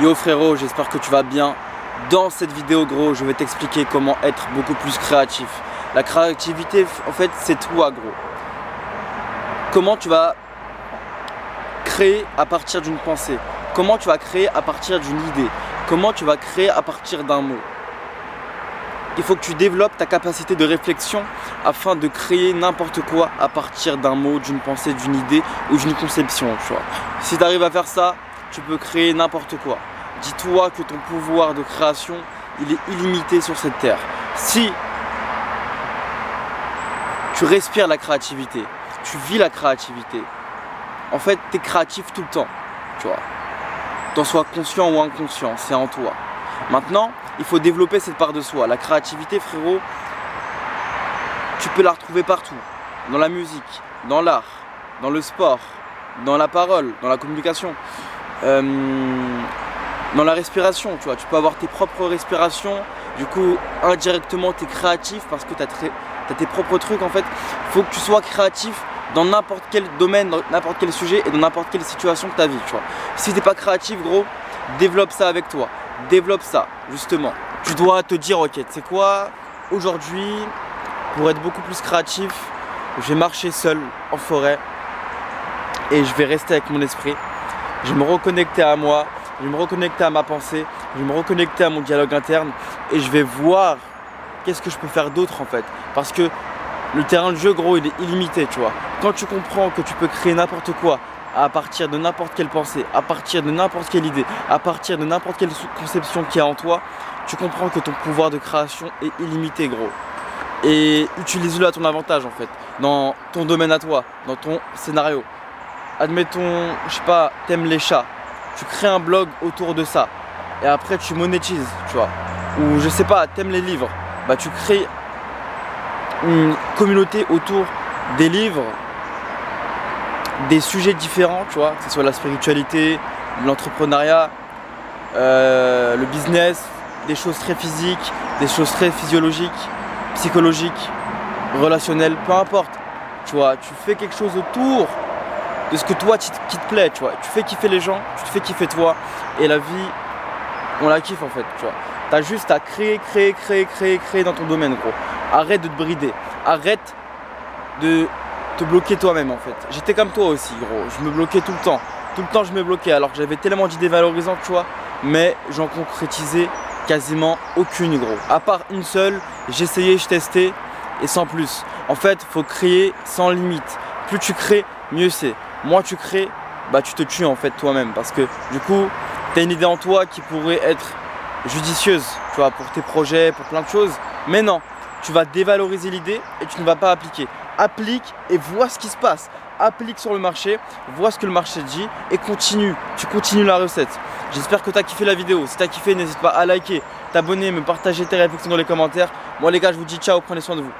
Yo frérot, j'espère que tu vas bien. Dans cette vidéo gros, je vais t'expliquer comment être beaucoup plus créatif. La créativité en fait c'est toi gros. Comment tu vas créer à partir d'une pensée? Comment tu vas créer à partir d'une idée? Comment tu vas créer à partir d'un mot? Il faut que tu développes ta capacité de réflexion afin de créer n'importe quoi à partir d'un mot, d'une pensée, d'une idée ou d'une conception, tu vois. Si tu arrives à faire ça, tu peux créer n'importe quoi. Dis-toi que ton pouvoir de création, il est illimité sur cette terre. Si tu respires la créativité, tu vis la créativité, en fait, tu es créatif tout le temps, tu vois. T'en sois conscient ou inconscient, c'est en toi. Maintenant, il faut développer cette part de soi. La créativité, frérot, tu peux la retrouver partout. Dans la musique, dans l'art, dans le sport, dans la parole, dans la communication, dans la respiration, tu vois. Tu peux avoir tes propres respirations. Du coup, indirectement, tu es créatif parce que tu as tes propres trucs, en fait. Il faut que tu sois créatif dans n'importe quel domaine, dans n'importe quel sujet et dans n'importe quelle situation de ta vie, tu vois. Si tu n'es pas créatif, gros, développe ça avec toi. Développe ça, justement. Tu dois te dire, ok, tu sais quoi, aujourd'hui, pour être beaucoup plus créatif, je vais marcher seul en forêt et je vais rester avec mon esprit. Je vais me reconnecter à moi, je vais me reconnecter à ma pensée, je vais me reconnecter à mon dialogue interne et je vais voir qu'est-ce que je peux faire d'autre en fait. Parce que le terrain de jeu, gros, il est illimité, tu vois. Quand tu comprends que tu peux créer n'importe quoi à partir de n'importe quelle pensée, à partir de n'importe quelle idée, à partir de n'importe quelle conception qu'il y a en toi, tu comprends que ton pouvoir de création est illimité, gros. Et utilise-le à ton avantage en fait, dans ton domaine à toi, dans ton scénario. Admettons, je sais pas, t'aimes les chats, tu crées un blog autour de ça, et après tu monétises, tu vois. Ou je sais pas, t'aimes les livres, bah tu crées une communauté autour des livres, des sujets différents, tu vois, que ce soit la spiritualité, l'entrepreneuriat, le business, des choses très physiques, des choses très physiologiques, psychologiques, relationnelles, peu importe. Tu vois, tu fais quelque chose autour de ce que toi qui te plaît, tu vois. Tu fais kiffer les gens, tu te fais kiffer toi, et la vie, on la kiffe en fait, tu vois. T'as juste à créer dans ton domaine, gros. Arrête de te brider, arrête de te bloquer toi-même en fait. J'étais comme toi aussi, gros, je me bloquais tout le temps je me bloquais alors que j'avais tellement d'idées valorisantes, tu vois, mais j'en concrétisais quasiment aucune, gros. À part une seule, j'essayais, je testais et sans plus. En fait, faut créer sans limite. Plus tu crées, mieux c'est. Moins tu crées, bah tu te tues en fait toi-même parce que du coup, tu as une idée en toi qui pourrait être judicieuse, tu vois, pour tes projets, pour plein de choses, mais non. Tu vas dévaloriser l'idée et tu ne vas pas appliquer. Applique et vois ce qui se passe. Applique sur le marché, vois ce que le marché dit et continue. Tu continues la recette. J'espère que tu as kiffé la vidéo. Si tu as kiffé, n'hésite pas à liker, t'abonner, me partager tes réflexions dans les commentaires. Moi les gars, je vous dis ciao, prenez soin de vous.